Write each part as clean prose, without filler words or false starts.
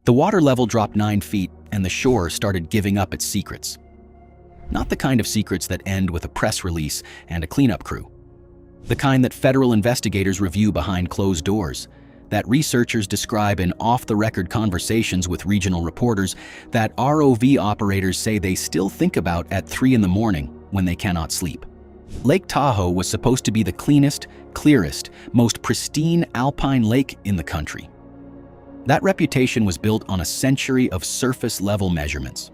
The water level dropped 9 feet and the shore started giving up its secrets. Not the kind of secrets that end with a press release and a cleanup crew. The kind that federal investigators review behind closed doors, that researchers describe in off-the-record conversations with regional reporters, that ROV operators say they still think about at 3 in the morning when they cannot sleep. Lake Tahoe was supposed to be the cleanest, clearest, most pristine alpine lake in the country. That reputation was built on a century of surface-level measurements.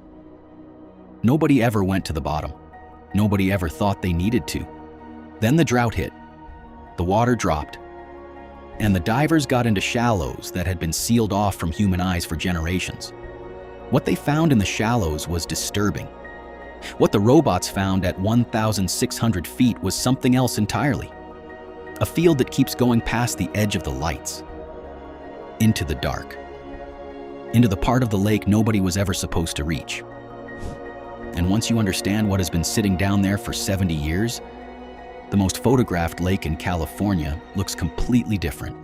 Nobody ever went to the bottom. Nobody ever thought they needed to. Then the drought hit. The water dropped. And the divers got into shallows that had been sealed off from human eyes for generations. What they found in the shallows was disturbing. What the robots found at 1,600 feet was something else entirely. A field that keeps going past the edge of the lights. Into the dark. Into the part of the lake nobody was ever supposed to reach. And once you understand what has been sitting down there for 70 years, the most photographed lake in California looks completely different.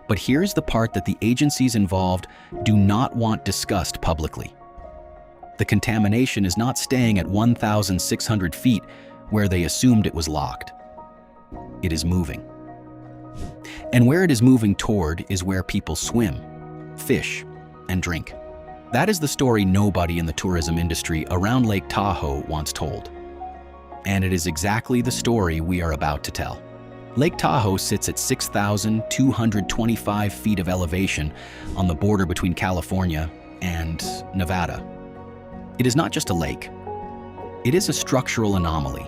But here's the part that the agencies involved do not want discussed publicly. The contamination is not staying at 1,600 feet where they assumed it was locked. It is moving. And where it is moving toward is where people swim, fish, and drink. That is the story nobody in the tourism industry around Lake Tahoe wants told. And it is exactly the story we are about to tell. Lake Tahoe sits at 6,225 feet of elevation on the border between California and Nevada. It is not just a lake. It is a structural anomaly,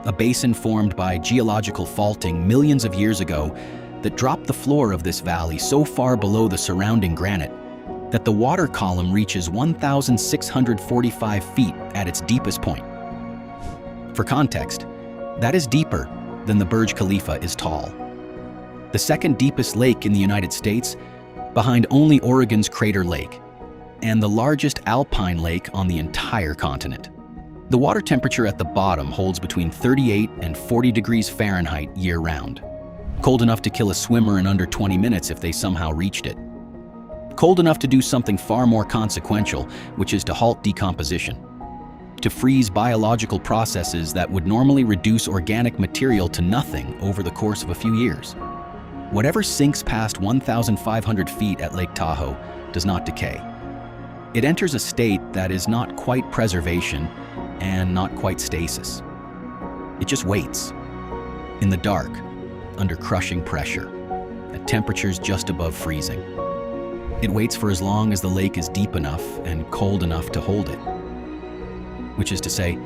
a basin formed by geological faulting millions of years ago that dropped the floor of this valley so far below the surrounding granite that the water column reaches 1,645 feet at its deepest point. For context, that is deeper than the Burj Khalifa is tall. The second deepest lake in the United States, behind only Oregon's Crater Lake, and the largest alpine lake on the entire continent. The water temperature at the bottom holds between 38 and 40 degrees Fahrenheit year-round. Cold enough to kill a swimmer in under 20 minutes if they somehow reached it. Cold enough to do something far more consequential, which is to halt decomposition. To freeze biological processes that would normally reduce organic material to nothing over the course of a few years. Whatever sinks past 1,500 feet at Lake Tahoe does not decay. It enters a state that is not quite preservation and not quite stasis. It just waits, in the dark, under crushing pressure, at temperatures just above freezing. It waits for as long as the lake is deep enough and cold enough to hold it. Which is to say,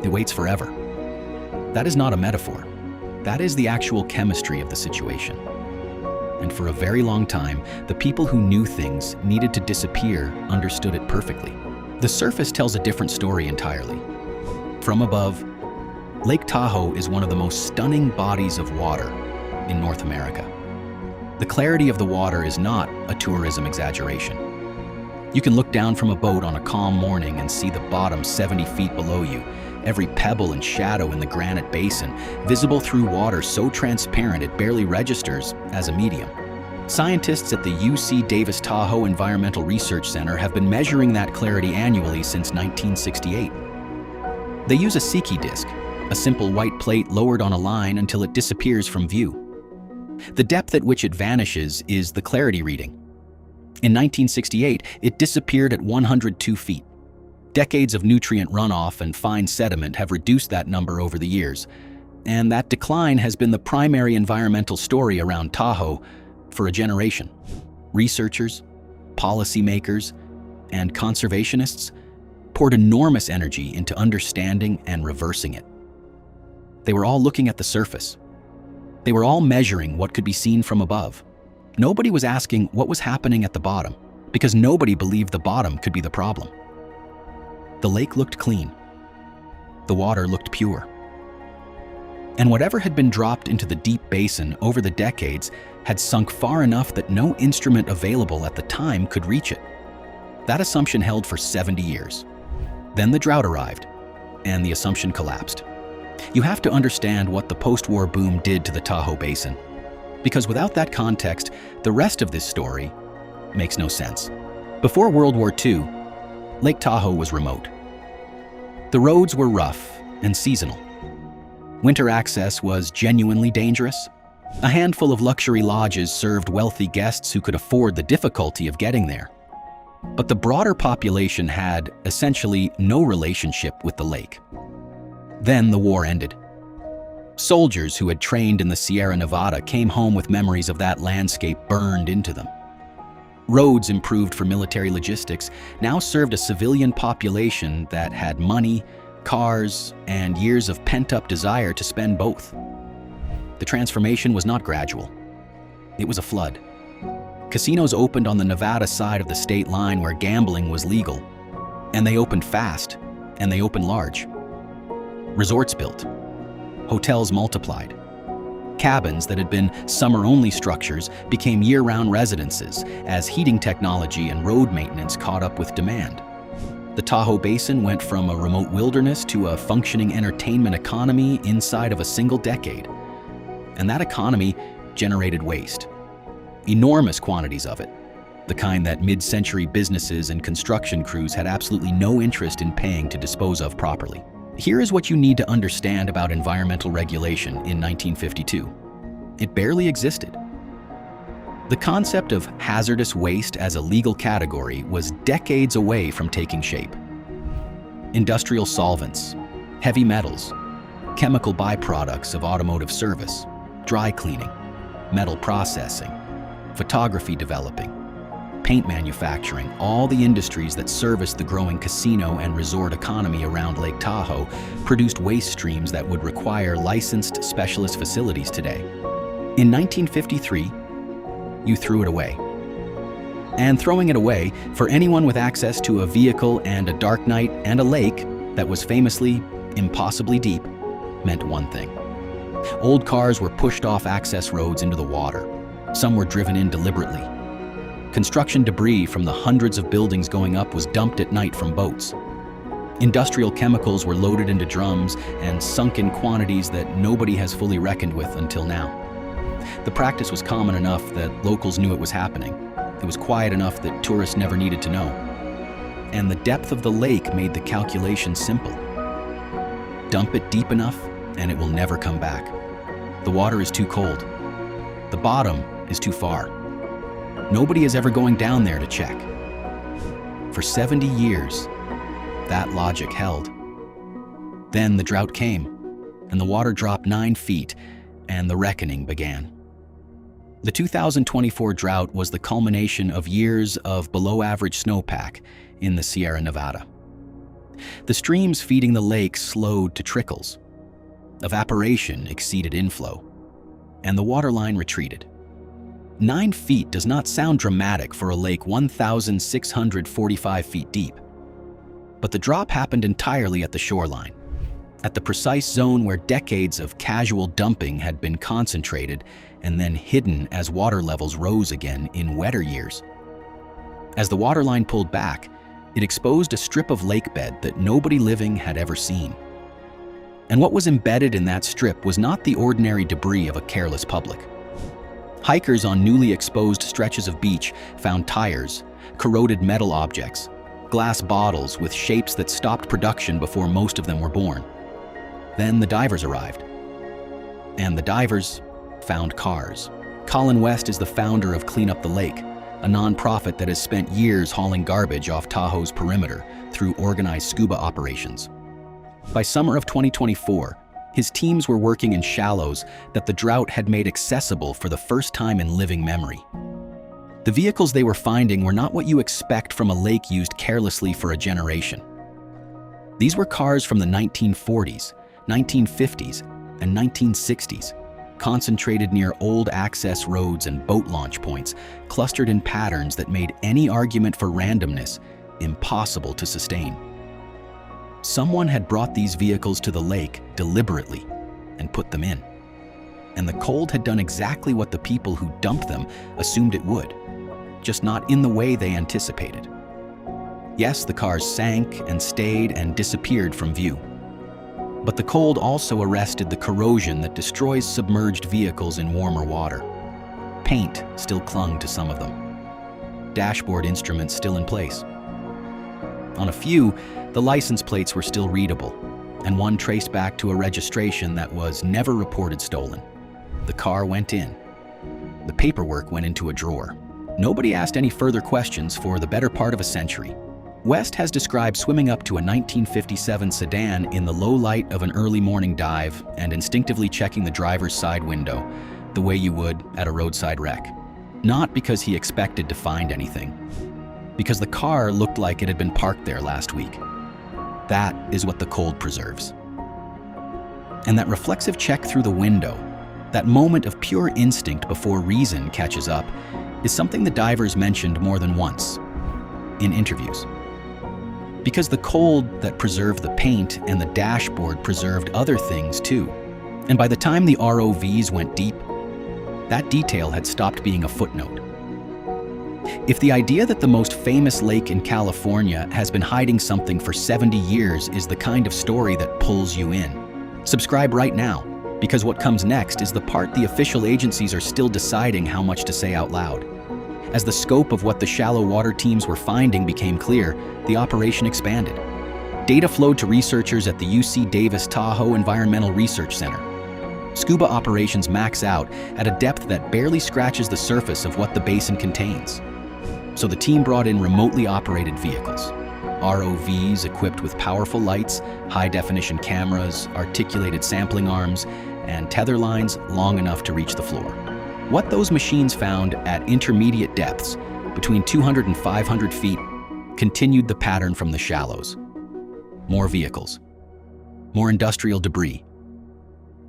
it waits forever. That is not a metaphor. That is the actual chemistry of the situation. And for a very long time, the people who knew things needed to disappear understood it perfectly. The surface tells a different story entirely. From above, Lake Tahoe is one of the most stunning bodies of water in North America. The clarity of the water is not a tourism exaggeration. You can look down from a boat on a calm morning and see the bottom 70 feet below you, every pebble and shadow in the granite basin, visible through water so transparent it barely registers as a medium. Scientists at the UC Davis Tahoe Environmental Research Center have been measuring that clarity annually since 1968. They use a Siki disc, a simple white plate lowered on a line until it disappears from view. The depth at which it vanishes is the clarity reading. In 1968, it disappeared at 102 feet. Decades of nutrient runoff and fine sediment have reduced that number over the years, and that decline has been the primary environmental story around Tahoe for a generation. Researchers, policymakers, and conservationists poured enormous energy into understanding and reversing it. They were all looking at the surface. They were all measuring what could be seen from above. Nobody was asking what was happening at the bottom, because nobody believed the bottom could be the problem. The lake looked clean. The water looked pure. And whatever had been dropped into the deep basin over the decades had sunk far enough that no instrument available at the time could reach it. That assumption held for 70 years. Then the drought arrived, and the assumption collapsed. You have to understand what the post-war boom did to the Tahoe Basin, because without that context, the rest of this story makes no sense. Before World War II, Lake Tahoe was remote. The roads were rough and seasonal. Winter access was genuinely dangerous. A handful of luxury lodges served wealthy guests who could afford the difficulty of getting there. But the broader population had, essentially, no relationship with the lake. Then the war ended. Soldiers who had trained in the Sierra Nevada came home with memories of that landscape burned into them. Roads improved for military logistics now served a civilian population that had money, cars, and years of pent-up desire to spend both. The transformation was not gradual. It was a flood. Casinos opened on the Nevada side of the state line where gambling was legal. And they opened fast, and they opened large. Resorts built. Hotels multiplied. Cabins that had been summer-only structures became year-round residences as heating technology and road maintenance caught up with demand. The Tahoe Basin went from a remote wilderness to a functioning entertainment economy inside of a single decade. And that economy generated waste. Enormous quantities of it, the kind that mid-century businesses and construction crews had absolutely no interest in paying to dispose of properly. Here is what you need to understand about environmental regulation in 1952. It barely existed. The concept of hazardous waste as a legal category was decades away from taking shape. Industrial solvents, heavy metals, chemical byproducts of automotive service, dry cleaning, metal processing, photography developing, paint manufacturing, all the industries that service the growing casino and resort economy around Lake Tahoe produced waste streams that would require licensed specialist facilities today. In 1953, you threw it away. And throwing it away, for anyone with access to a vehicle and a dark night and a lake that was famously impossibly deep, meant one thing. Old cars were pushed off access roads into the water. Some were driven in deliberately. Construction debris from the hundreds of buildings going up was dumped at night from boats. Industrial chemicals were loaded into drums and sunk in quantities that nobody has fully reckoned with until now. The practice was common enough that locals knew it was happening. It was quiet enough that tourists never needed to know. And the depth of the lake made the calculation simple. Dump it deep enough and it will never come back. The water is too cold. The bottom is too far. Nobody is ever going down there to check. For 70 years, that logic held. Then the drought came, and the water dropped 9 feet, and the reckoning began. The 2024 drought was the culmination of years of below-average snowpack in the Sierra Nevada. The streams feeding the lake slowed to trickles. Evaporation exceeded inflow, and the waterline retreated. 9 feet does not sound dramatic for a lake 1,645 feet deep. But the drop happened entirely at the shoreline, at the precise zone where decades of casual dumping had been concentrated and then hidden as water levels rose again in wetter years. As the waterline pulled back, it exposed a strip of lake bed that nobody living had ever seen. And what was embedded in that strip was not the ordinary debris of a careless public. Hikers on newly exposed stretches of beach found tires, corroded metal objects, glass bottles with shapes that stopped production before most of them were born. Then the divers arrived. And the divers found cars. Colin West is the founder of Clean Up the Lake, a nonprofit that has spent years hauling garbage off Tahoe's perimeter through organized scuba operations. By summer of 2024, his teams were working in shallows that the drought had made accessible for the first time in living memory. The vehicles they were finding were not what you expect from a lake used carelessly for a generation. These were cars from the 1940s, 1950s, and 1960s, concentrated near old access roads and boat launch points, clustered in patterns that made any argument for randomness impossible to sustain. Someone had brought these vehicles to the lake deliberately and put them in. And the cold had done exactly what the people who dumped them assumed it would, just not in the way they anticipated. Yes, the cars sank and stayed and disappeared from view. But the cold also arrested the corrosion that destroys submerged vehicles in warmer water. Paint still clung to some of them. dashboard instruments still in place. On a few, the license plates were still readable, and one traced back to a registration that was never reported stolen. The car went in. The paperwork went into a drawer. Nobody asked any further questions for the better part of a century. West has described swimming up to a 1957 sedan in the low light of an early morning dive and instinctively checking the driver's side window, the way you would at a roadside wreck. Not because he expected to find anything, because the car looked like it had been parked there last week. That is what the cold preserves. And that reflexive check through the window, that moment of pure instinct before reason catches up, is something the divers mentioned more than once in interviews. Because the cold that preserved the paint and the dashboard preserved other things too. And by the time the ROVs went deep, that detail had stopped being a footnote. If the idea that the most famous lake in California has been hiding something for 70 years is the kind of story that pulls you in, subscribe right now, because what comes next is the part the official agencies are still deciding how much to say out loud. As the scope of what the shallow water teams were finding became clear, the operation expanded. Data flowed to researchers at the UC Davis Tahoe Environmental Research Center. Scuba operations max out at a depth that barely scratches the surface of what the basin contains. So the team brought in remotely operated vehicles, ROVs equipped with powerful lights, high-definition cameras, articulated sampling arms, and tether lines long enough to reach the floor. What those machines found at intermediate depths, between 200 and 500 feet, continued the pattern from the shallows. More vehicles, more industrial debris,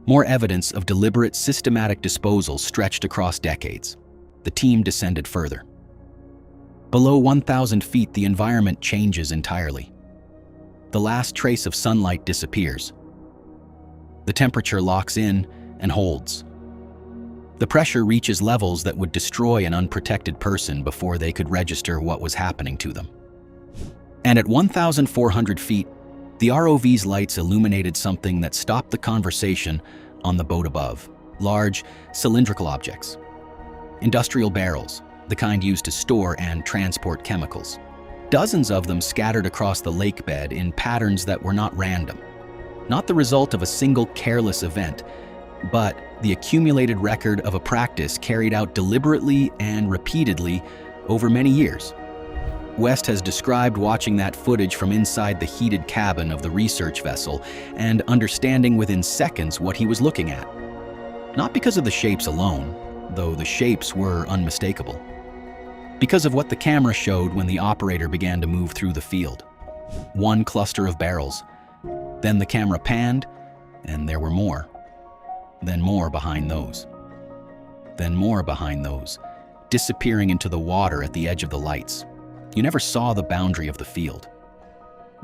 more evidence of deliberate, systematic disposal stretched across decades. The team descended further. Below 1,000 feet, the environment changes entirely. The last trace of sunlight disappears. The temperature locks in and holds. The pressure reaches levels that would destroy an unprotected person before they could register what was happening to them. And at 1,400 feet, the ROV's lights illuminated something that stopped the conversation on the boat above. Large, cylindrical objects. Industrial barrels, the kind used to store and transport chemicals. Dozens of them scattered across the lake bed in patterns that were not random. Not the result of a single careless event, but the accumulated record of a practice carried out deliberately and repeatedly over many years. West has described watching that footage from inside the heated cabin of the research vessel and understanding within seconds what he was looking at. Not because of the shapes alone, though the shapes were unmistakable. Because of what the camera showed when the operator began to move through the field. One cluster of barrels. Then the camera panned, and there were more. Then more behind those. Then more behind those, disappearing into the water at the edge of the lights. You never saw the boundary of the field.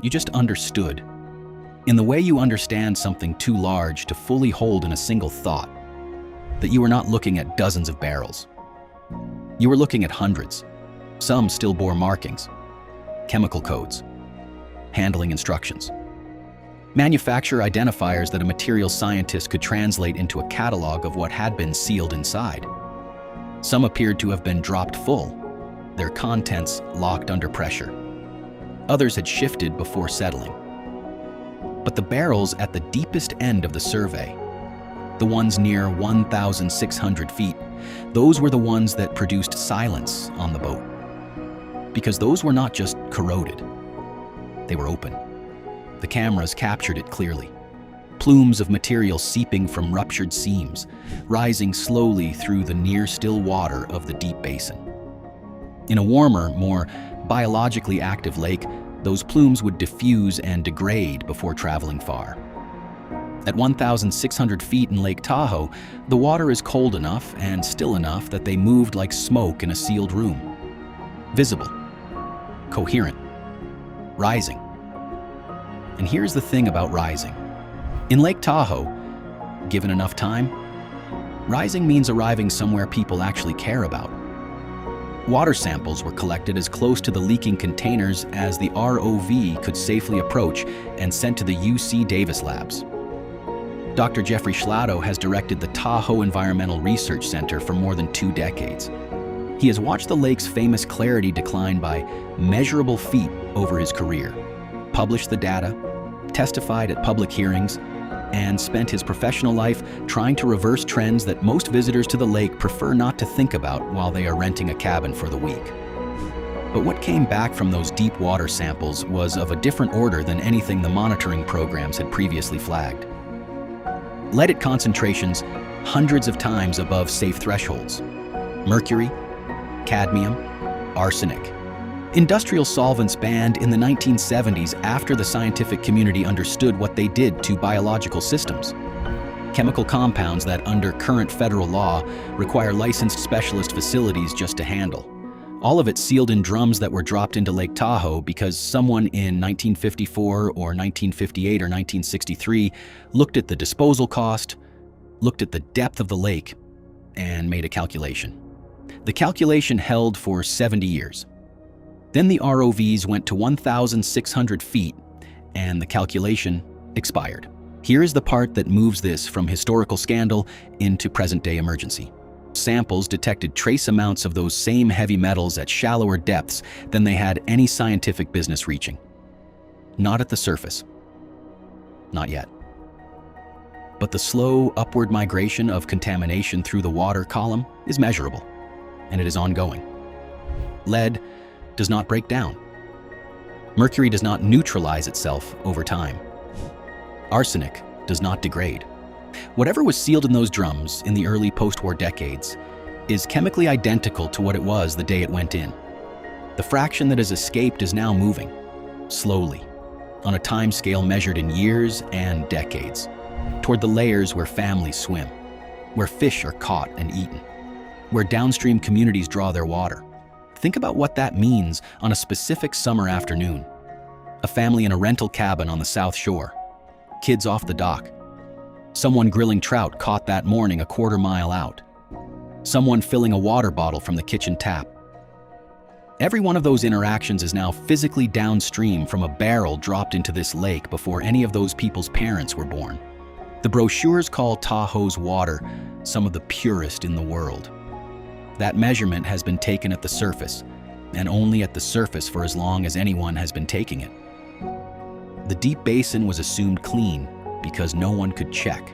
You just understood. In the way you understand something too large to fully hold in a single thought, that you were not looking at dozens of barrels. You were looking at hundreds. Some still bore markings, chemical codes, handling instructions, manufacturer identifiers that a material scientist could translate into a catalog of what had been sealed inside. Some appeared to have been dropped full, their contents locked under pressure. Others had shifted before settling. But the barrels at the deepest end of the survey, the ones near 1,600 feet, those were the ones that produced silence on the boat. Because those were not just corroded, they were open. The cameras captured it clearly. Plumes of material seeping from ruptured seams, rising slowly through the near-still water of the deep basin. In a warmer, more biologically active lake, those plumes would diffuse and degrade before traveling far. At 1,600 feet in Lake Tahoe, the water is cold enough and still enough that they moved like smoke in a sealed room. Visible, coherent, rising. And here's the thing about rising. In Lake Tahoe, given enough time, rising means arriving somewhere people actually care about. Water samples were collected as close to the leaking containers as the ROV could safely approach and sent to the UC Davis labs. Dr. Jeffrey Schlado has directed the Tahoe Environmental Research Center for more than 2 decades. He has watched the lake's famous clarity decline by measurable feet over his career, published the data, testified at public hearings, and spent his professional life trying to reverse trends that most visitors to the lake prefer not to think about while they are renting a cabin for the week. But what came back from those deep water samples was of a different order than anything the monitoring programs had previously flagged. Lead at concentrations hundreds of times above safe thresholds. Mercury, cadmium, arsenic. Industrial solvents banned in the 1970s after the scientific community understood what they did to biological systems. Chemical compounds that, under current federal law, require licensed specialist facilities just to handle. All of it sealed in drums that were dropped into Lake Tahoe because someone in 1954 or 1958 or 1963 looked at the disposal cost, looked at the depth of the lake, and made a calculation. The calculation held for 70 years. Then the ROVs went to 1,600 feet, and the calculation expired. Here is the part that moves this from historical scandal into present-day emergency. Samples detected trace amounts of those same heavy metals at shallower depths than they had any scientific business reaching. Not at the surface. Not yet. But the slow upward migration of contamination through the water column is measurable, and it is ongoing. Lead does not break down. Mercury does not neutralize itself over time. Arsenic does not degrade. Whatever was sealed in those drums in the early post-war decades is chemically identical to what it was the day it went in. The fraction that has escaped is now moving, slowly, on a time scale measured in years and decades, toward the layers where families swim, where fish are caught and eaten, where downstream communities draw their water. Think about what that means on a specific summer afternoon. A family in a rental cabin on the South Shore, kids off the dock, someone grilling trout caught that morning a quarter mile out, someone filling a water bottle from the kitchen tap. Every one of those interactions is now physically downstream from a barrel dropped into this lake before any of those people's parents were born. The brochures call Tahoe's water some of the purest in the world. That measurement has been taken at the surface, and only at the surface for as long as anyone has been taking it. The deep basin was assumed clean because no one could check.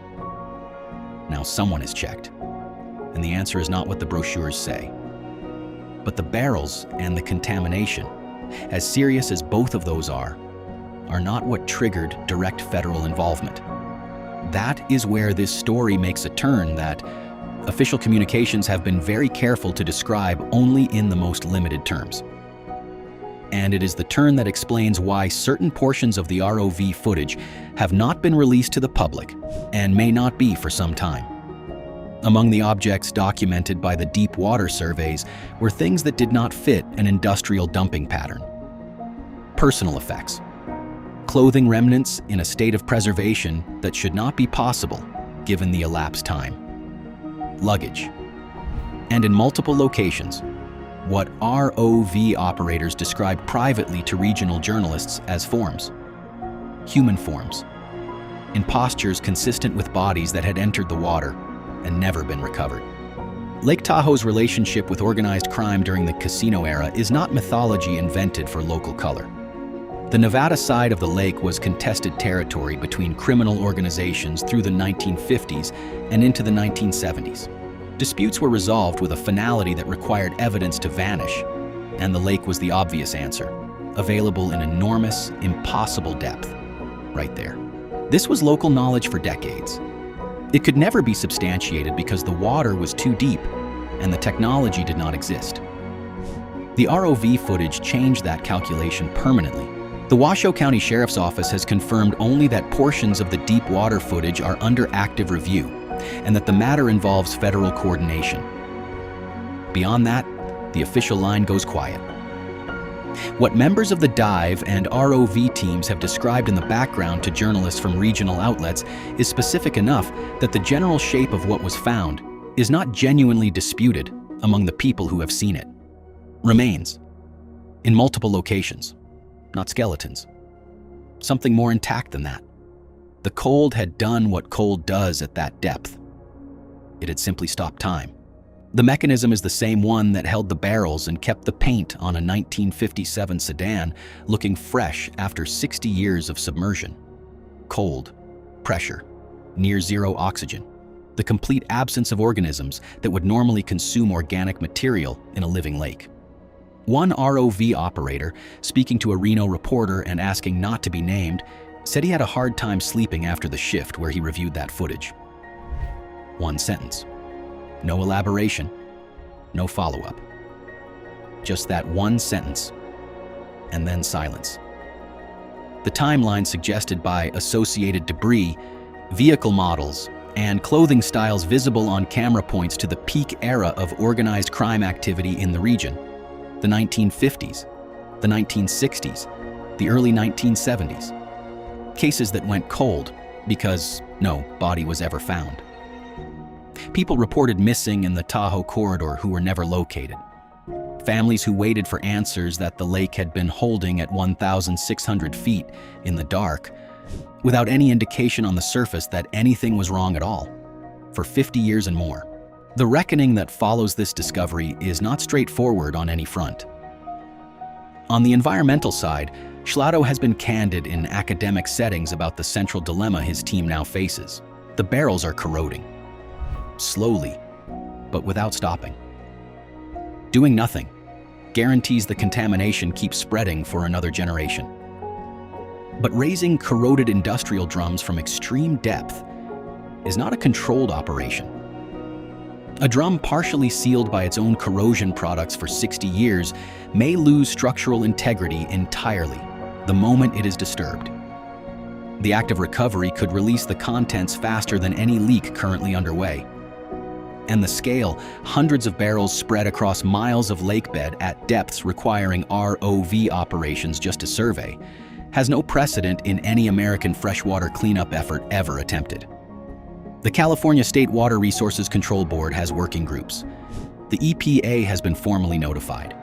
Now someone has checked, and the answer is not what the brochures say. But the barrels and the contamination, as serious as both of those are not what triggered direct federal involvement. That is where this story makes a turn that official communications have been very careful to describe only in the most limited terms. And it is the turn that explains why certain portions of the ROV footage have not been released to the public and may not be for some time. Among the objects documented by the deep water surveys were things that did not fit an industrial dumping pattern. Personal effects. Clothing remnants in a state of preservation that should not be possible given the elapsed time. Luggage. And in multiple locations, what ROV operators described privately to regional journalists as forms. Human forms. In postures consistent with bodies that had entered the water and never been recovered. Lake Tahoe's relationship with organized crime during the casino era is not mythology invented for local color. The Nevada side of the lake was contested territory between criminal organizations through the 1950s and into the 1970s. Disputes were resolved with a finality that required evidence to vanish, and the lake was the obvious answer, available in enormous, impossible depth, right there. This was local knowledge for decades. It could never be substantiated because the water was too deep and the technology did not exist. The ROV footage changed that calculation permanently. The Washoe County Sheriff's Office has confirmed only that portions of the deep water footage are under active review and that the matter involves federal coordination. Beyond that, the official line goes quiet. What members of the dive and ROV teams have described in the background to journalists from regional outlets is specific enough that the general shape of what was found is not genuinely disputed among the people who have seen it. Remains in multiple locations, not skeletons. Something more intact than that. The cold had done what cold does at that depth. It had simply stopped time. The mechanism is the same one that held the barrels and kept the paint on a 1957 sedan looking fresh after 60 years of submersion. Cold, pressure, near zero oxygen, the complete absence of organisms that would normally consume organic material in a living lake. One ROV operator, speaking to a Reno reporter and asking not to be named, said he had a hard time sleeping after the shift where he reviewed that footage. One sentence. No elaboration, no follow-up. Just that one sentence, and then silence. The timeline suggested by associated debris, vehicle models, and clothing styles visible on camera points to the peak era of organized crime activity in the region. The 1950s, the 1960s, the early 1970s. Cases that went cold because no body was ever found. People reported missing in the Tahoe corridor who were never located. Families who waited for answers that the lake had been holding at 1,600 feet in the dark, without any indication on the surface that anything was wrong at all, for 50 years and more. The reckoning that follows this discovery is not straightforward on any front. On the environmental side, Schlotto has been candid in academic settings about the central dilemma his team now faces. The barrels are corroding. Slowly, but without stopping. Doing nothing guarantees the contamination keeps spreading for another generation. But raising corroded industrial drums from extreme depth is not a controlled operation. A drum partially sealed by its own corrosion products for 60 years may lose structural integrity entirely the moment it is disturbed. The act of recovery could release the contents faster than any leak currently underway. And the scale, hundreds of barrels spread across miles of lake bed at depths requiring ROV operations just to survey, has no precedent in any American freshwater cleanup effort ever attempted. The California State Water Resources Control Board has working groups. The EPA has been formally notified.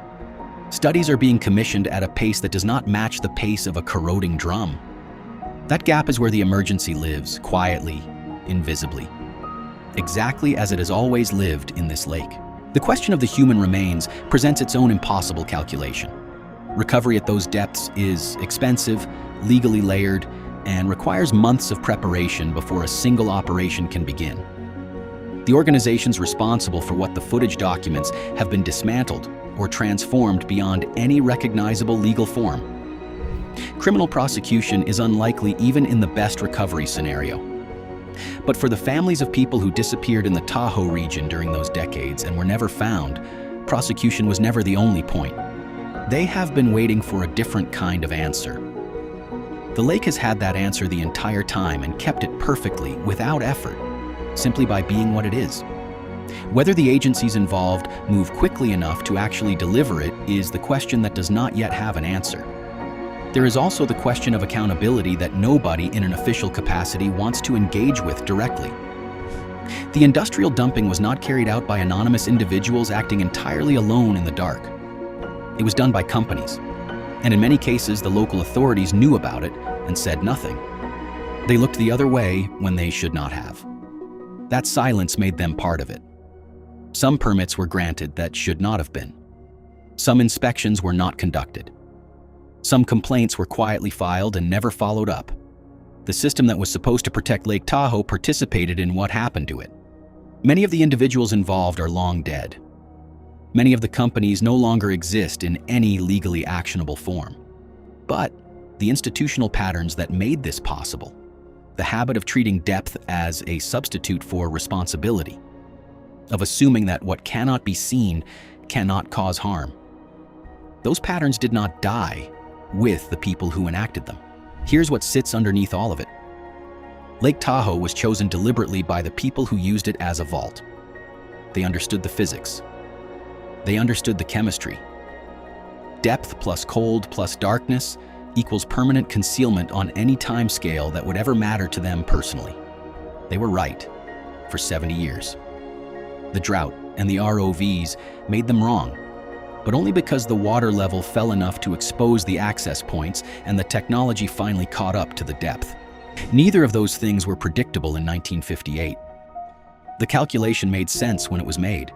Studies are being commissioned at a pace that does not match the pace of a corroding drum. That gap is where the emergency lives, quietly, invisibly. Exactly as it has always lived in this lake. The question of the human remains presents its own impossible calculation. Recovery at those depths is expensive, legally layered, and requires months of preparation before a single operation can begin. The organizations responsible for what the footage documents have been dismantled or transformed beyond any recognizable legal form. Criminal prosecution is unlikely even in the best recovery scenario. But for the families of people who disappeared in the Tahoe region during those decades and were never found, prosecution was never the only point. They have been waiting for a different kind of answer. The lake has had that answer the entire time and kept it perfectly, without effort, simply by being what it is. Whether the agencies involved move quickly enough to actually deliver it is the question that does not yet have an answer. There is also the question of accountability that nobody in an official capacity wants to engage with directly. The industrial dumping was not carried out by anonymous individuals acting entirely alone in the dark. It was done by companies, and in many cases the local authorities knew about it and said nothing. They looked the other way when they should not have. That silence made them part of it. Some permits were granted that should not have been. Some inspections were not conducted. Some complaints were quietly filed and never followed up. The system that was supposed to protect Lake Tahoe participated in what happened to it. Many of the individuals involved are long dead. Many of the companies no longer exist in any legally actionable form. But the institutional patterns that made this possible, the habit of treating depth as a substitute for responsibility, of assuming that what cannot be seen cannot cause harm, those patterns did not die with the people who enacted them. Here's what sits underneath all of it. Lake Tahoe was chosen deliberately by the people who used it as a vault. They understood the physics. They understood the chemistry. Depth plus cold plus darkness equals permanent concealment on any time scale that would ever matter to them personally. They were right for 70 years. The drought and the ROVs made them wrong, but only because the water level fell enough to expose the access points and the technology finally caught up to the depth. Neither of those things were predictable in 1958. The calculation made sense when it was made.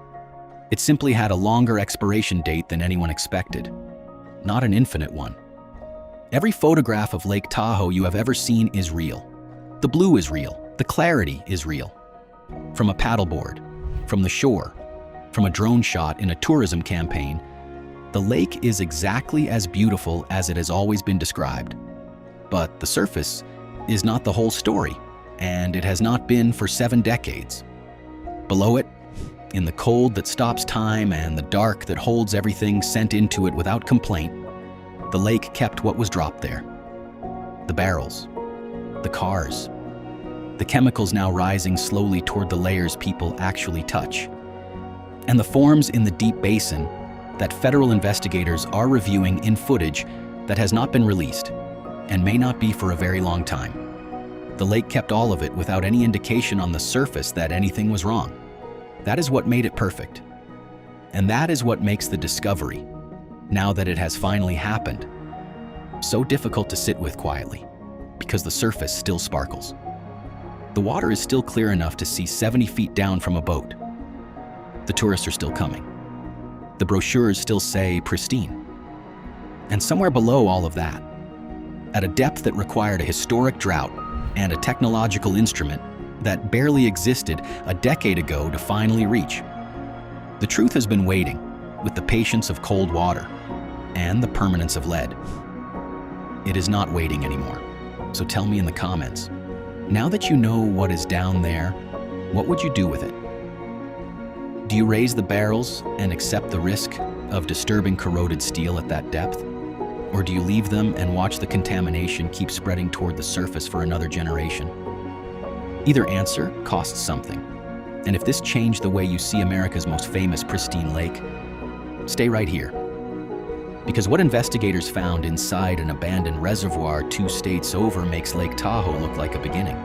It simply had a longer expiration date than anyone expected, not an infinite one. Every photograph of Lake Tahoe you have ever seen is real. The blue is real. The clarity is real. From a paddleboard, from the shore, from a drone shot in a tourism campaign, the lake is exactly as beautiful as it has always been described. But the surface is not the whole story, and it has not been for 7 decades. Below it, in the cold that stops time and the dark that holds everything sent into it without complaint, the lake kept what was dropped there. The barrels, the cars, the chemicals now rising slowly toward the layers people actually touch, and the forms in the deep basin that federal investigators are reviewing in footage that has not been released and may not be for a very long time. The lake kept all of it without any indication on the surface that anything was wrong. That is what made it perfect. And that is what makes the discovery, now that it has finally happened, so difficult to sit with quietly, because the surface still sparkles. The water is still clear enough to see 70 feet down from a boat. The tourists are still coming. The brochures still say pristine. And somewhere below all of that, at a depth that required a historic drought and a technological instrument that barely existed a decade ago to finally reach, the truth has been waiting with the patience of cold water and the permanence of lead. It is not waiting anymore. So tell me in the comments, now that you know what is down there, what would you do with it? Do you raise the barrels and accept the risk of disturbing corroded steel at that depth? Or do you leave them and watch the contamination keep spreading toward the surface for another generation? Either answer costs something. And if this changed the way you see America's most famous pristine lake, stay right here. Because what investigators found inside an abandoned reservoir 2 states over makes Lake Tahoe look like a beginning.